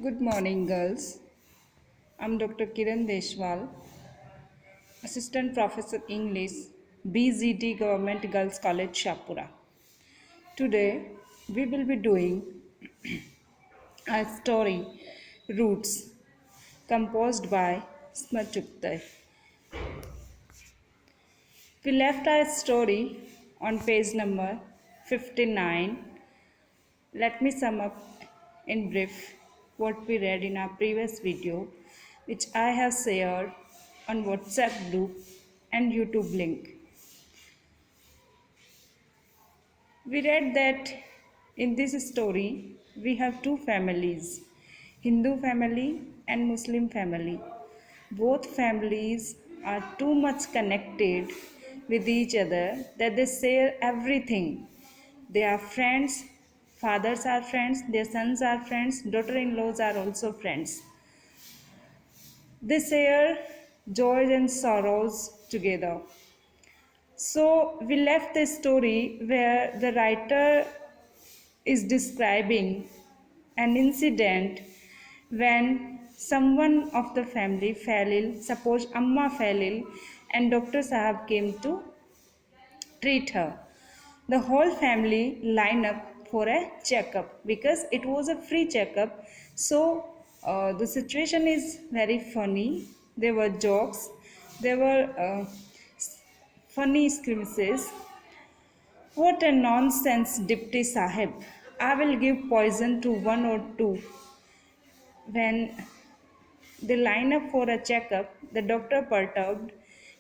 Good morning, girls. I'm Dr. Kiran Deshwal, Assistant Professor English, BZT Government Girls College, Shapura. Today, we will be doing a story, Roots, composed by Smachuktai. We left our story on page number 59. Let me sum up in brief what we read in our previous video, which I have shared on WhatsApp group and YouTube link. We read that in this story we have two families, Hindu family and Muslim family. Both families are too much connected with each other that they share everything. They are friends, fathers are friends, their sons are friends, daughter in laws are also friends. They share joys and sorrows together. So, we left the story where the writer is describing an incident when someone of the family fell ill, suppose Amma fell ill, and Dr. Sahab came to treat her. The whole family lined up for a checkup because it was a free checkup. So the situation is very funny. There were jokes, there were funny skirmishes. What a nonsense, Dipti Sahib. I will give poison to one or two. When they line up for a checkup, the doctor perturbed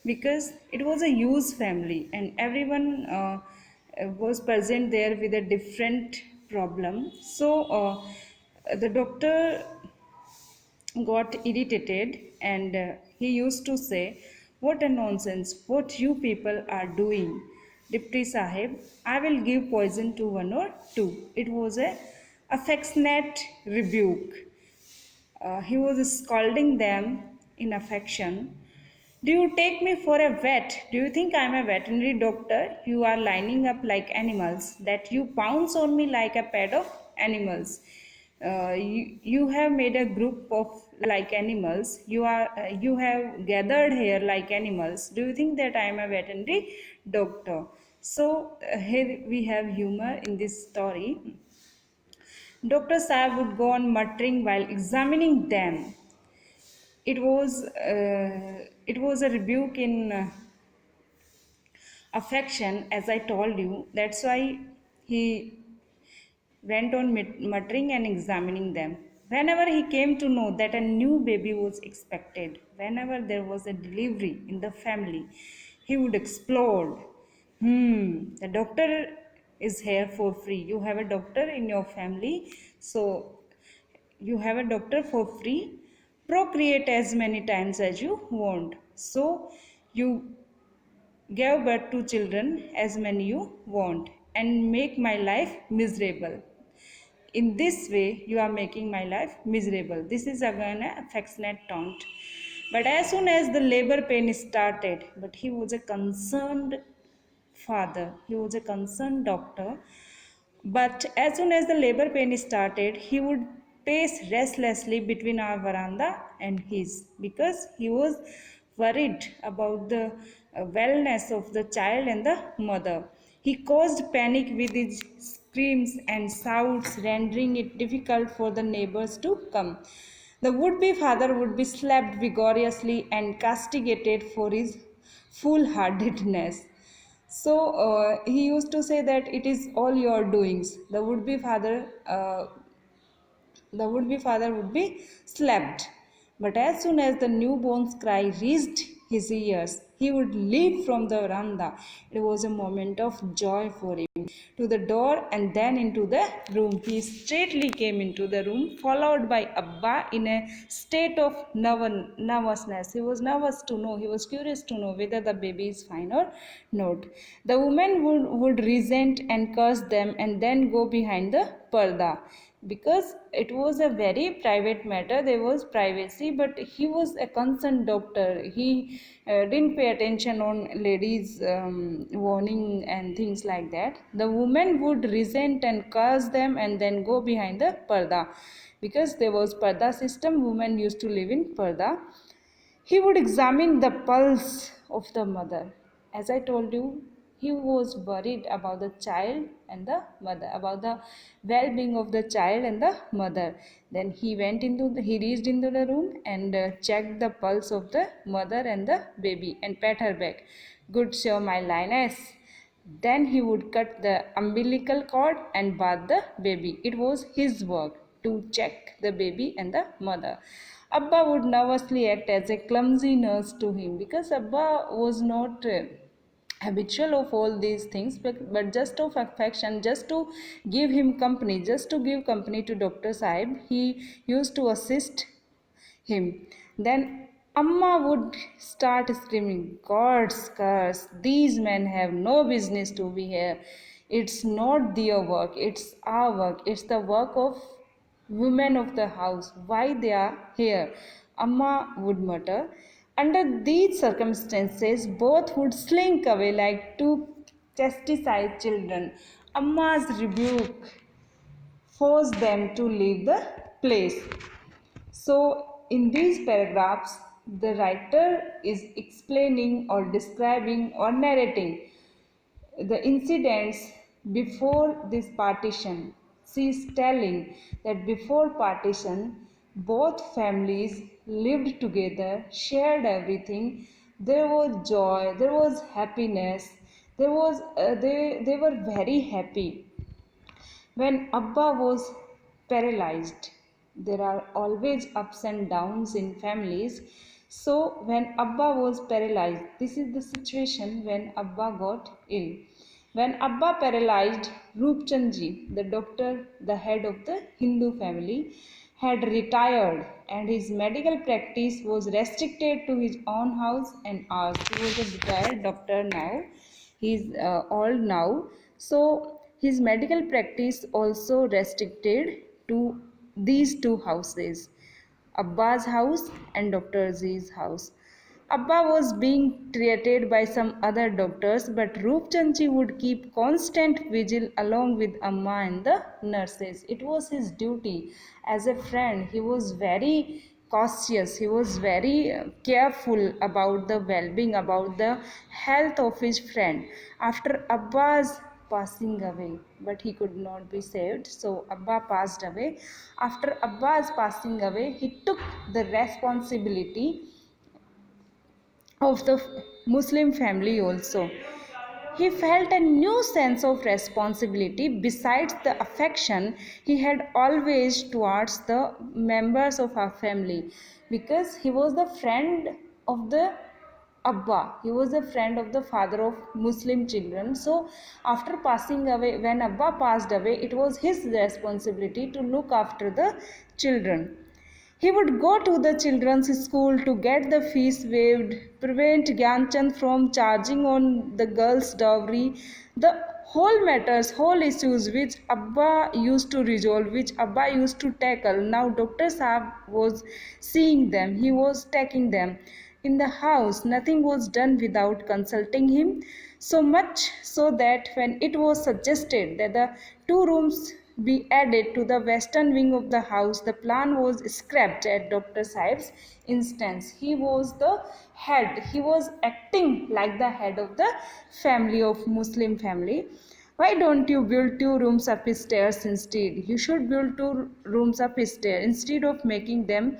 because it was a huge family and everyone was present there with a different problem. So the doctor got irritated and he used to say, "What a nonsense, what you people are doing. Dipti Sahib, I will give poison to one or two." It was a affectionate rebuke. He was scolding them in affection. "Do you take me for a vet? Do you think I am a veterinary doctor? You are lining up like animals, that you pounce on me like a pack of animals. You have made a group of like animals. You have gathered here like animals. Do you think that I am a veterinary doctor?" So here we have humor in this story. Dr. Saab would go on muttering while examining them. It was a rebuke in affection, as I told you. That's why he went on muttering and examining them. Whenever he came to know that a new baby was expected, whenever there was a delivery in the family, he would explode. The doctor is here for free. You have a doctor in your family, so you have a doctor for free. Procreate as many times as you want. So you give birth to children as many you want and make my life miserable. In this way, you are making my life miserable. This is again a affectionate taunt. But as soon as the labor pain started, but he was a concerned father, he was a concerned doctor. But as soon as the labor pain started, he would pace restlessly between our veranda and his because he was worried about the wellness of the child and the mother. He caused panic with his screams and shouts, rendering it difficult for the neighbors to come. The would be father would be slapped vigorously and castigated for his foolhardiness. So he used to say that it is all your doings. The would be father would be slapped. But as soon as the newborn's cry reached his ears, he would leap from the veranda. It was a moment of joy for him. To the door and then into the room. He straightly came into the room, followed by Abba in a state of nervousness. He was nervous to know, he was curious to know whether the baby is fine or not. The woman would resent and curse them and then go behind the parda because it was a very private matter. There was privacy, but he was a concerned doctor. He didn't pay attention on ladies warning and things like that. The woman would resent and curse them and then go behind the parda. because there was parda system, women used to live in parda. He would examine the pulse of the mother. As I told you, he was worried about the child and the mother, about the well-being of the child and the mother. Then he reached into the room and checked the pulse of the mother and the baby and pat her back. Good sir, my lioness. Then he would cut the umbilical cord and bath the baby. It was his work to check the baby and the mother. Abba would nervously act as a clumsy nurse to him because Abba was not habitual of all these things, but just of affection, just to give him company, just to give company to Dr. Sahib, he used to assist him. Then Amma would start screaming, God's curse, these men have no business to be here. It's not their work, it's our work, it's the work of women of the house. Why they are here? Amma would mutter. Under these circumstances, both would slink away like two chastised children. Amma's rebuke forced them to leave the place. So, in these paragraphs, the writer is explaining or describing or narrating the incidents before this partition. She is telling that before partition, both families lived together, shared everything. There was joy, there was happiness, they were very happy. When Abba was paralyzed, there are always ups and downs in families. So, when Abba was paralyzed, this is the situation when Abba got ill. When Abba paralyzed, Roopchandji, the doctor, the head of the Hindu family, had retired and his medical practice was restricted to his own house and ours. He was a retired doctor now. He is old now. So his medical practice also restricted to these two houses, Abba's house and Dr. Z's house. Abba was being treated by some other doctors, but Roopchandji would keep constant vigil along with Amma and the nurses. It was his duty as a friend. He was very cautious, he was very careful about the well-being, about the health of his friend. After Abba's passing away, but he could not be saved, so Abba passed away. After Abba's passing away, he took the responsibility of the Muslim family also. He felt a new sense of responsibility besides the affection he had always towards the members of our family, because he was the friend of the Abba. He was a friend of the father of Muslim children. So after passing away, when Abba passed away, it was his responsibility to look after the children. He would go to the children's school to get the fees waived, prevent Gyanchand from charging on the girls' dowry. The whole matters, whole issues which Abba used to resolve, which Abba used to tackle. Now Dr. Saab was seeing them, he was taking them. In the house, nothing was done without consulting him, so much so that when it was suggested that the two rooms be added to the western wing of the house, the plan was scrapped at Dr. Saib's instance. He was the head, he was acting like the head of the family of Muslim family. Why don't you build two rooms upstairs instead? You should build two rooms upstairs instead of making them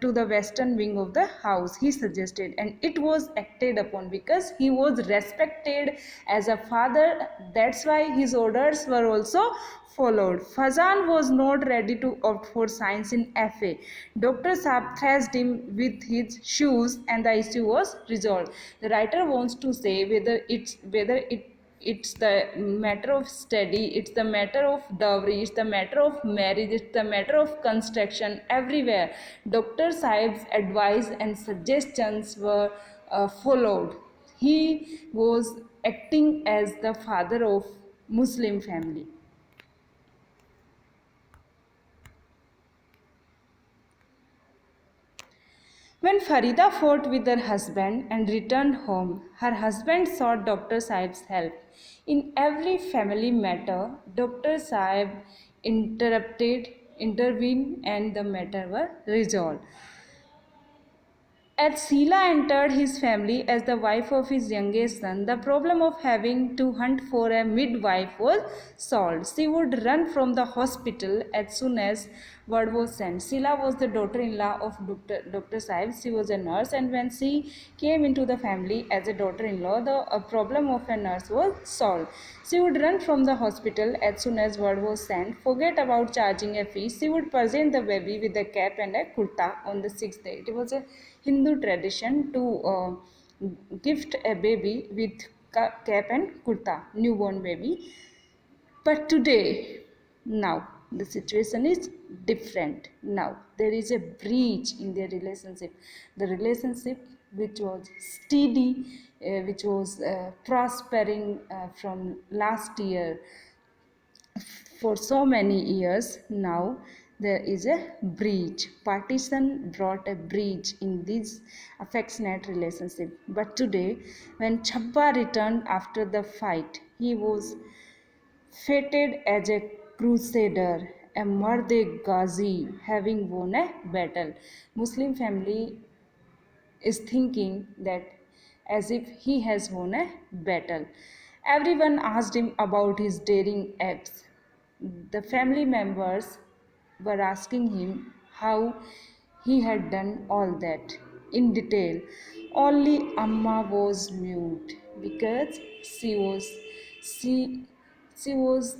to the western wing of the house, he suggested, and it was acted upon because he was respected as a father. That's why his orders were also followed. Fazan was not ready to opt for science in FA. Dr. Saab thrashed him with his shoes and the issue was resolved. The writer wants to say it's the matter of study, it's the matter of dowry, it's the matter of marriage, it's the matter of construction. Everywhere Dr. Saib's advice and suggestions were followed. He was acting as the father of Muslim family. When Farida fought with her husband and returned home, her husband sought Dr. Sahib's help. In every family matter, Dr. Sahib interrupted intervened and the matter were resolved. As Sila entered his family as the wife of his youngest son, the problem of having to hunt for a midwife was solved. She would run from the hospital as soon as word was sent. Sila was the daughter-in-law of Dr. Saib. She was a nurse, and when she came into the family as a daughter-in-law, the problem of a nurse was solved. She would run from the hospital as soon as word was sent, forget about charging a fee. She would present the baby with a cap and a kurta on the sixth day. It was a Hindu tradition to gift a baby with cap and kurta, newborn baby. But today, now, the situation is different. Now, there is a breach in their relationship. The relationship which was steady, which was prospering from last year for so many years, now there is a breach. Partition brought a breach in this affectionate relationship. But today, when Chabba returned after the fight, he was fated as a crusader, a Mard-e Ghazi, having won a battle. Muslim family is thinking that as if he has won a battle. Everyone asked him about his daring acts. The family members were asking him how he had done all that in detail. Only Amma was mute because she she was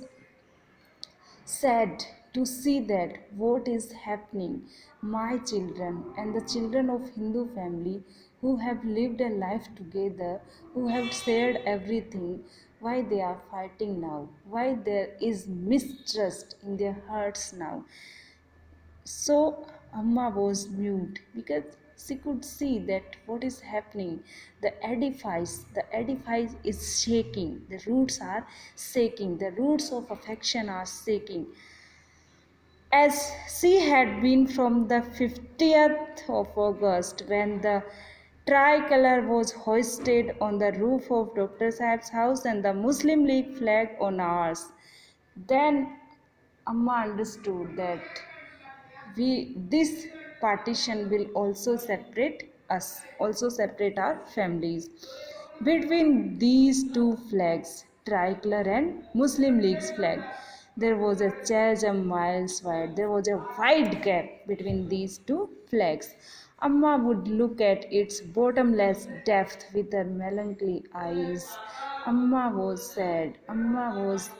sad to see that what is happening. My children and the children of Hindu family who have lived a life together, who have shared everything, why they are fighting now? Why there is mistrust in their hearts now? So Amma was mute because she could see that what is happening. The edifice is shaking. The roots are shaking. The roots of affection are shaking. As she had been from the 50th of August when the tricolor was hoisted on the roof of Dr. Sahib's house and the Muslim League flag on ours. Then Amma understood that this partition will also separate us, also separate our families. Between these two flags, tricolor and Muslim League's flag, there was a chasm miles wide. There was a wide gap between these two flags. Amma would look at its bottomless depth with her melancholy eyes. Amma was sad. Amma was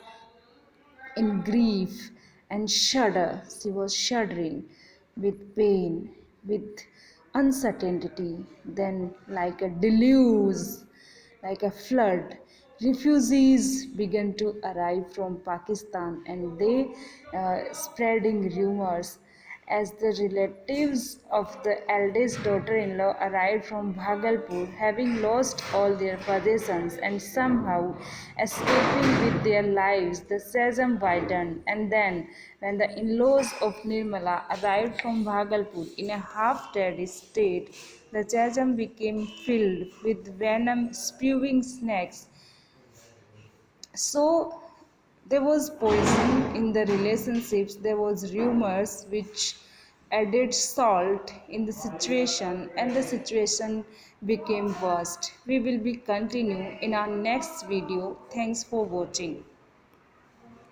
in grief and shudder. She was shuddering with pain, with uncertainty. Then, like a deluge, like a flood, refugees began to arrive from Pakistan, and they spreading rumors as the relatives of the eldest daughter-in-law arrived from Bhagalpur, having lost all their possessions and somehow escaping with their lives. The chasm widened, and then, when the in-laws of Nirmala arrived from Bhagalpur in a half-dead state, the chasm became filled with venom-spewing snakes. So there was poison in the relationships. There was rumors which added salt in the situation, and the situation became worst. We will be continue in our next video. Thanks for watching.